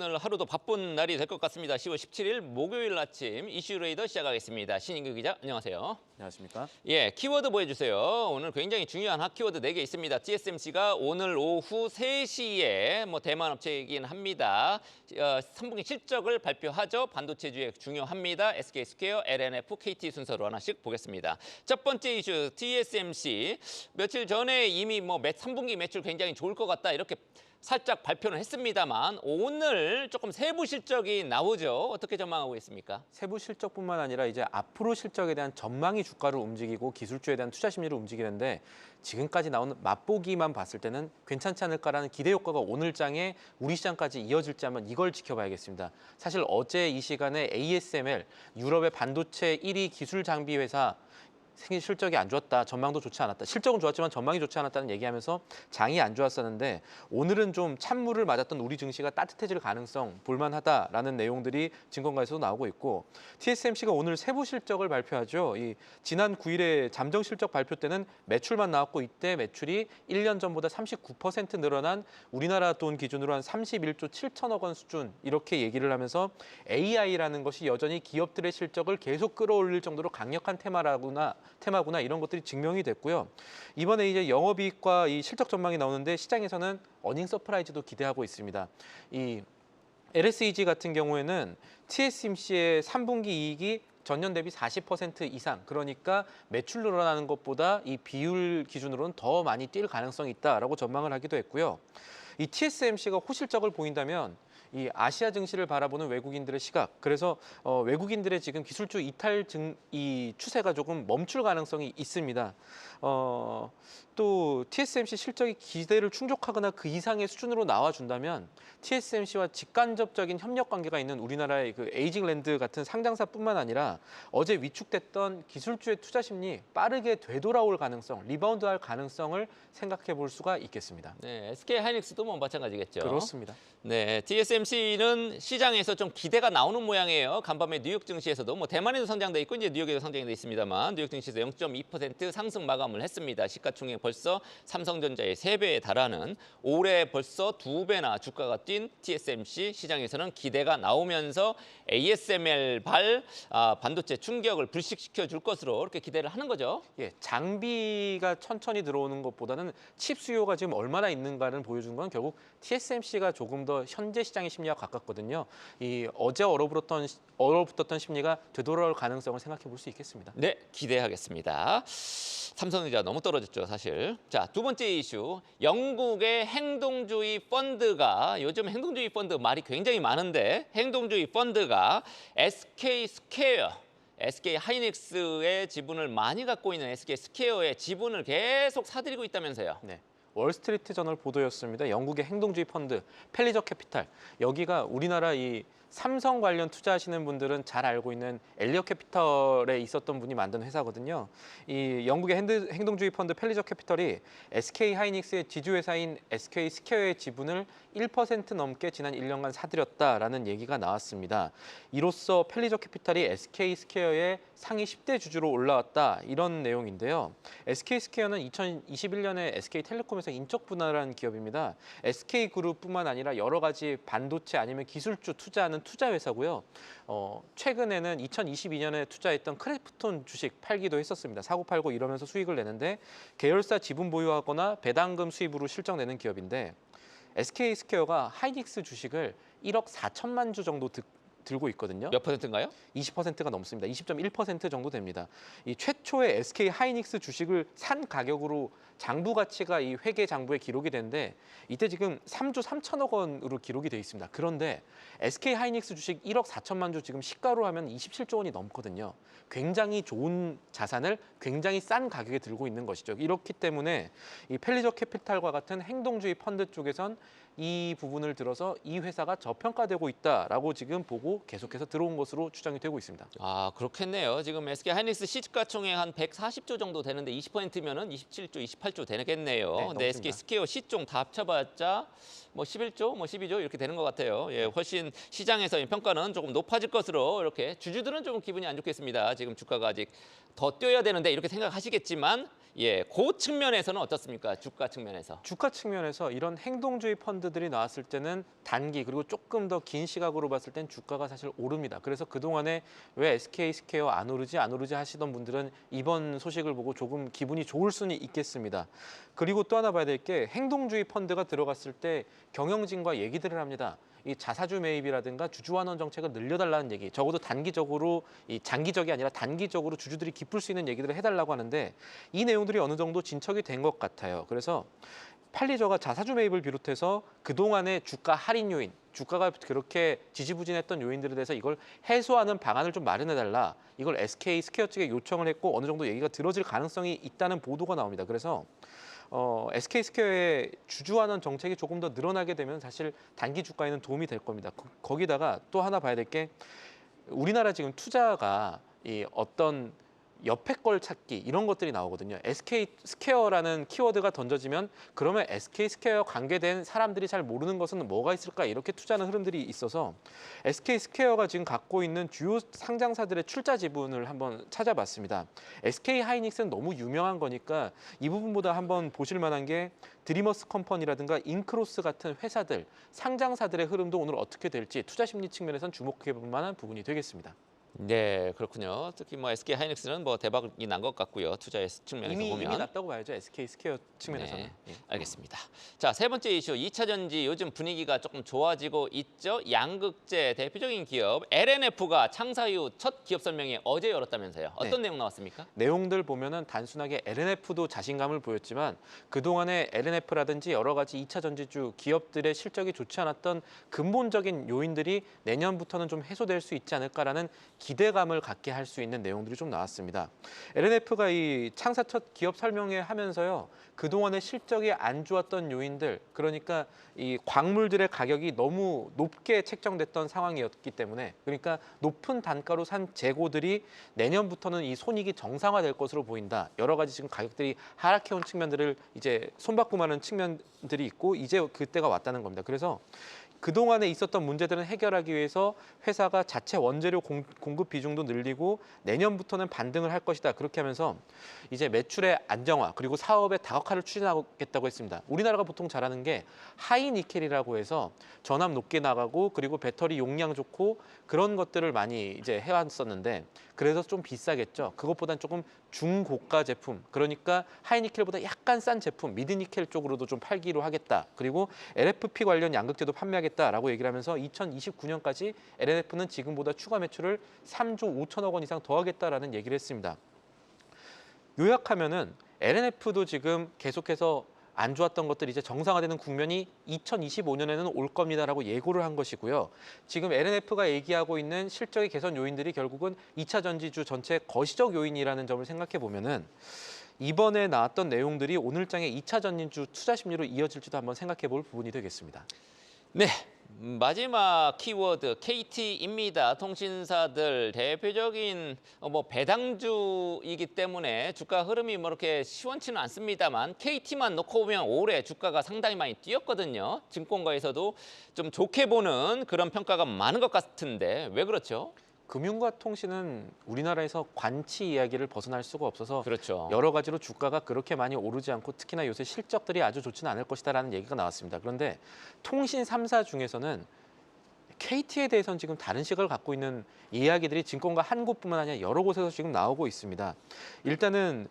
오늘 하루도 바쁜 날이 될 것 같습니다. 10월 17일 목요일 아침 이슈레이더 시작하겠습니다. 신인규 기자, 안녕하세요. 안녕하십니까? 예, 키워드 보여주세요. 오늘 굉장히 중요한 핫키워드 4개 있습니다. TSMC가 오늘 오후 3시에 대만 업체이긴 합니다. 3분기 실적을 발표하죠. 반도체주에 중요합니다. SK스퀘어, LNF, KT 순서로 하나씩 보겠습니다. 첫 번째 이슈, TSMC. 며칠 전에 이미 3분기 매출 굉장히 좋을 것 같다 이렇게 살짝 발표는 했습니다만 오늘 조금 세부 실적이 나오죠. 어떻게 전망하고 있습니까? 세부 실적뿐만 아니라 이제 앞으로 실적에 대한 전망이 주가를 움직이고 기술주에 대한 투자 심리를 움직이는데 지금까지 나온 맛보기만 봤을 때는 괜찮지 않을까라는 기대 효과가 오늘 장에 우리 시장까지 이어질지 한번 이걸 지켜봐야겠습니다. 사실 어제 이 시간에 ASML, 유럽의 반도체 1위 기술 장비 회사 생일 실적이 안 좋았다, 전망도 좋지 않았다. 실적은 좋았지만 전망이 좋지 않았다는 얘기하면서 장이 안 좋았었는데 오늘은 좀 찬물을 맞았던 우리 증시가 따뜻해질 가능성 볼만하다라는 내용들이 증권가에서도 나오고 있고 TSMC가 오늘 세부 실적을 발표하죠. 지난 9일에 잠정 실적 발표 때는 매출만 나왔고 이때 매출이 1년 전보다 39% 늘어난 우리나라 돈 기준으로 한 31조 7천억 원 수준 이렇게 얘기를 하면서 AI라는 것이 여전히 기업들의 실적을 계속 끌어올릴 정도로 강력한 테마구나 이런 것들이 증명이 됐고요. 이번에 이제 영업이익과 이 실적 전망이 나오는데 시장에서는 어닝 서프라이즈도 기대하고 있습니다. 이 LSEG 같은 경우에는 TSMC의 3분기 이익이 전년 대비 40% 이상, 그러니까 매출 늘어나는 것보다 이 비율 기준으로는 더 많이 뛸 가능성이 있다라고 전망을 하기도 했고요. 이 TSMC가 호실적을 보인다면 이 아시아 증시를 바라보는 외국인들의 시각, 그래서 외국인들의 지금 기술주 이탈 이 추세가 조금 멈출 가능성이 있습니다. 또 TSMC 실적이 기대를 충족하거나 그 이상의 수준으로 나와준다면 TSMC와 직간접적인 협력 관계가 있는 우리나라의 그 에이징랜드 같은 상장사뿐만 아니라 어제 위축됐던 기술주의 투자 심리 빠르게 되돌아올 가능성, 리바운드할 가능성을 생각해 볼 수가 있겠습니다. 네, SK 하이닉스도 마찬가지겠죠. 그렇습니다. 네, TSMC는 시장에서 좀 기대가 나오는 모양이에요. 간밤에 뉴욕 증시에서도 대만에도 상장돼 있고 이제 뉴욕에도 상장이 돼 있습니다만 뉴욕 증시에서 0.2% 상승 마감을 했습니다. 시가총액 벌써 삼성전자의 3배에 달하는 올해 벌써 2배나 주가가 뛴 TSMC 시장에서는 기대가 나오면서 ASML 반도체 충격을 불식시켜 줄 것으로 이렇게 기대를 하는 거죠. 예, 장비가 천천히 들어오는 것보다는 칩 수요가 지금 얼마나 있는가를 보여준 건 결국 TSMC가 조금 더 현재 시장의 심리와 가깝거든요. 이 어제 얼어붙었던 심리가 되돌아올 가능성을 생각해 볼 수 있겠습니다. 네, 기대하겠습니다. 삼성전자 너무 떨어졌죠, 사실. 자, 두 번째 이슈. 영국의 행동주의 펀드가 요즘 행동주의 펀드 말이 굉장히 많은데 행동주의 펀드가 SK스퀘어 SK 하이닉스의 지분을 많이 갖고 있는 SK스퀘어의 지분을 계속 사들이고 있다면서요. 네. 월스트리트 저널 보도였습니다. 영국의 행동주의 펀드 펠리저 캐피탈, 여기가 우리나라 이 삼성 관련 투자하시는 분들은 잘 알고 있는 엘리엇 캐피털에 있었던 분이 만든 회사거든요. 이 영국의 행동주의 펀드 펠리저 캐피털이 SK 하이닉스의 지주회사인 SK 스퀘어의 지분을 1% 넘게 지난 1년간 사들였다라는 얘기가 나왔습니다. 이로써 펠리저 캐피탈이 SK 스퀘어의 상위 10대 주주로 올라왔다, 이런 내용인데요. SK 스퀘어는 2021년에 SK텔레콤에서 인적 분할한 기업입니다. SK그룹뿐만 아니라 여러 가지 반도체 아니면 기술주 투자하는 투자 회사고요. 최근에는 2022년에 투자했던 크래프톤 주식 팔기도 했었습니다. 사고 팔고 이러면서 수익을 내는데 계열사 지분 보유하거나 배당금 수입으로 실적 내는 기업인데 SK스퀘어가 하이닉스 주식을 1억 4천만 주 정도 들고 있거든요. 몇 퍼센트인가요? 20%가 넘습니다. 20.1% 정도 됩니다. 이 최초의 SK 하이닉스 주식을 산 가격으로 장부 가치가 이 회계 장부에 기록이 되는데 이때 지금 3조 3천억 원으로 기록이 돼 있습니다. 그런데 SK 하이닉스 주식 1억 4천만 주 지금 시가로 하면 27조 원이 넘거든요. 굉장히 좋은 자산을 굉장히 싼 가격에 들고 있는 것이죠. 이렇기 때문에 이 펠리저 캐피탈과 같은 행동주의 펀드 쪽에선 이 부분을 들어서 이 회사가 저평가되고 있다라고 지금 보고 계속해서 들어온 것으로 추정이 되고 있습니다. 아, 그렇겠네요. 지금 SK 하이닉스 시가총액 한 140조 정도 되는데 20%면은 27조, 28조 되겠네요. 네, 근데 SK 스퀘어 시총 다 합쳐봤자 11조, 12조 이렇게 되는 것 같아요. 예, 훨씬 시장에서의 평가는 조금 높아질 것으로 이렇게 주주들은 좀 기분이 안 좋겠습니다. 지금 주가가 아직 더 뛰어야 되는데 이렇게 생각하시겠지만 그 측면에서는 어떻습니까? 주가 측면에서. 주가 측면에서 이런 행동주의 펀드 키워드들이 나왔을 때는 단기 그리고 조금 더 긴 시각으로 봤을 땐 주가가 사실 오릅니다. 그래서 그동안에 왜 SK스퀘어 안 오르지 하시던 분들은 이번 소식을 보고 조금 기분이 좋을 수는 있겠습니다. 그리고 또 하나 봐야 될 게 행동주의 펀드가 들어갔을 때 경영진과 얘기들을 합니다. 이 자사주 매입이라든가 주주환원 정책을 늘려달라는 얘기, 적어도 단기적으로 이 장기적이 아니라 단기적으로 주주들이 기쁠 수 있는 얘기들을 해달라고 하는데 이 내용들이 어느 정도 진척이 된 것 같아요. 그래서 팔리저가 자사주 매입을 비롯해서 그동안의 주가 할인 요인, 주가가 그렇게 지지부진했던 요인들에 대해서 이걸 해소하는 방안을 좀 마련해달라. 이걸 SK스퀘어 측에 요청을 했고 어느 정도 얘기가 들어질 가능성이 있다는 보도가 나옵니다. 그래서 SK스퀘어의 주주환원 정책이 조금 더 늘어나게 되면 사실 단기 주가에는 도움이 될 겁니다. 거기다가 또 하나 봐야 될 게 우리나라 지금 투자가 이 어떤 옆에 걸 찾기 이런 것들이 나오거든요. SK스퀘어라는 키워드가 던져지면 그러면 SK스퀘어 관계된 사람들이 잘 모르는 것은 뭐가 있을까 이렇게 투자하는 흐름들이 있어서 SK스퀘어가 지금 갖고 있는 주요 상장사들의 출자 지분을 한번 찾아봤습니다. SK하이닉스는 너무 유명한 거니까 이 부분보다 한번 보실 만한 게 드리머스 컴퍼니라든가 인크로스 같은 회사들, 상장사들의 흐름도 오늘 어떻게 될지 투자 심리 측면에선 주목해 볼 만한 부분이 되겠습니다. 네, 그렇군요. 특히 뭐 SK 하이닉스는 뭐 대박이 난 것 같고요. 투자의 측면에서 이미 보면. 났다고 봐야죠. SK스퀘어 측면에서는. 네, 예. 알겠습니다. 자, 세 번째 이슈, 2차 전지 요즘 분위기가 조금 좋아지고 있죠. 양극재 대표적인 기업 LNF가 창사 이후 첫 기업 설명회 어제 열었다면서요. 어떤 내용 나왔습니까? 내용들 보면은 단순하게 LNF도 자신감을 보였지만 그동안에 LNF라든지 여러 가지 2차 전지주 기업들의 실적이 좋지 않았던 근본적인 요인들이 내년부터는 좀 해소될 수 있지 않을까라는 기대감을 갖게 할 수 있는 내용들이 좀 나왔습니다. LNF가 이 창사 첫 기업 설명회 하면서요. 그동안의 실적이 안 좋았던 요인들, 그러니까 이 광물들의 가격이 너무 높게 책정됐던 상황이었기 때문에 그러니까 높은 단가로 산 재고들이 내년부터는 이 손익이 정상화될 것으로 보인다. 여러 가지 지금 가격들이 하락해온 측면들을 이제 손바꿈하는 측면들이 있고 이제 그때가 왔다는 겁니다. 그래서 그동안에 있었던 문제들은 해결하기 위해서 회사가 자체 원재료 공급 비중도 늘리고 내년부터는 반등을 할 것이다. 그렇게 하면서 이제 매출의 안정화 그리고 사업의 다각화를 추진하겠다고 했습니다. 우리나라가 보통 잘하는 게 하이니켈이라고 해서 전압 높게 나가고 그리고 배터리 용량 좋고 그런 것들을 많이 이제 해왔었는데 그래서 좀 비싸겠죠. 그것보다는 조금 중고가 제품, 그러니까 하이니켈보다 약간 싼 제품, 미드니켈 쪽으로도 좀 팔기로 하겠다. 그리고 LFP 관련 양극재도 판매하겠다라고 얘기를 하면서 2029년까지 LNF는 지금보다 추가 매출을 3조 5천억 원 이상 더 하겠다라는 얘기를 했습니다. 요약하면은 LNF도 지금 계속해서 안 좋았던 것들이 이제 정상화되는 국면이 2025년에는 올 겁니다라고 예고를 한 것이고요. 지금 LNF가 얘기하고 있는 실적의 개선 요인들이 결국은 2차 전지주 전체 거시적 요인이라는 점을 생각해 보면은 이번에 나왔던 내용들이 오늘장의 2차 전지주 투자 심리로 이어질지도 한번 생각해 볼 부분이 되겠습니다. 네, 마지막 키워드 KT입니다. 통신사들 대표적인 뭐 배당주이기 때문에 주가 흐름이 뭐 이렇게 시원치는 않습니다만 KT만 놓고 보면 올해 주가가 상당히 많이 뛰었거든요. 증권가에서도 좀 좋게 보는 그런 평가가 많은 것 같은데 왜 그렇죠? 금융과 통신은 우리나라에서 관치 이야기를 벗어날 수가 없어서 그렇죠. 여러 가지로 주가가 그렇게 많이 오르지 않고 특히나 요새 실적들이 아주 좋지는 않을 것이다라는 얘기가 나왔습니다. 그런데 통신 3사 중에서는 KT에 대해서는 지금 다른 시각을 갖고 있는 이야기들이 증권가 한 곳뿐만 아니라 여러 곳에서 지금 나오고 있습니다. 일단은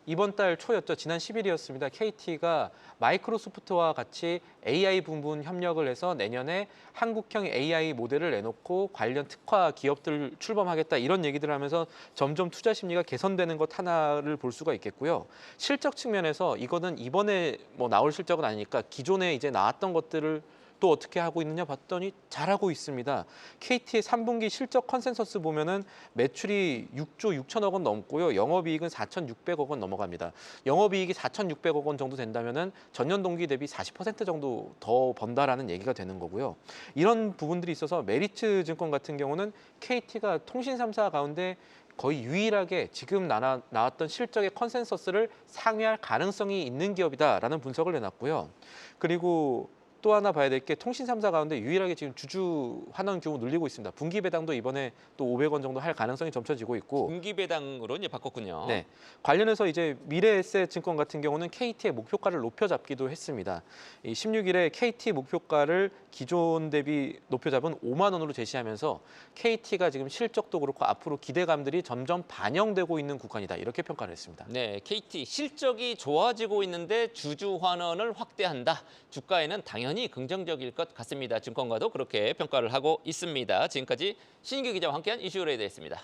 이번 달 초였죠. 지난 10일이었습니다. KT가 마이크로소프트와 같이 AI 부분 협력을 해서 내년에 한국형 AI 모델을 내놓고 관련 특화 기업들 출범하겠다 이런 얘기들을 하면서 점점 투자 심리가 개선되는 것 하나를 볼 수가 있겠고요. 실적 측면에서 이거는 이번에 뭐 나올 실적은 아니니까 기존에 이제 나왔던 것들을 또 어떻게 하고 있느냐 봤더니 잘하고 있습니다. KT의 3분기 실적 컨센서스 보면은 매출이 6조 6천억 원 넘고요. 영업이익은 4,600억 원 넘어갑니다. 영업이익이 4,600억 원 정도 된다면은 전년 동기 대비 40% 정도 더 번다라는 얘기가 되는 거고요. 이런 부분들이 있어서 메리츠 증권 같은 경우는 KT가 통신 3사 가운데 거의 유일하게 지금 나왔던 실적의 컨센서스를 상회할 가능성이 있는 기업이다라는 분석을 내놨고요. 그리고 또 하나 봐야 될 게 통신 3사 가운데 유일하게 지금 주주 환원 규모 늘리고 있습니다. 분기 배당도 이번에 또 500원 정도 할 가능성이 점쳐지고 있고 분기 배당으로 이제 바꿨군요. 네. 관련해서 이제 미래에셋증권 같은 경우는 KT의 목표가를 높여잡기도 했습니다. 이 16일에 KT 목표가를 기존 대비 높여잡은 5만 원으로 제시하면서 KT가 지금 실적도 그렇고 앞으로 기대감들이 점점 반영되고 있는 구간이다. 이렇게 평가를 했습니다. 네, KT 실적이 좋아지고 있는데 주주 환원을 확대한다. 주가에는 당연히 긍정적일 것 같습니다. 증권가도 그렇게 평가를 하고 있습니다. 지금까지 신인규 기자와 함께한 이슈에 대했습니다.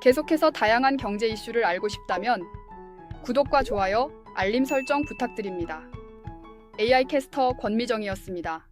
계속해서 다양한 경제 이슈를 알고 싶다면 구독과 좋아요, 알림 설정 부탁드립니다. AI 캐스터 권미정이었습니다.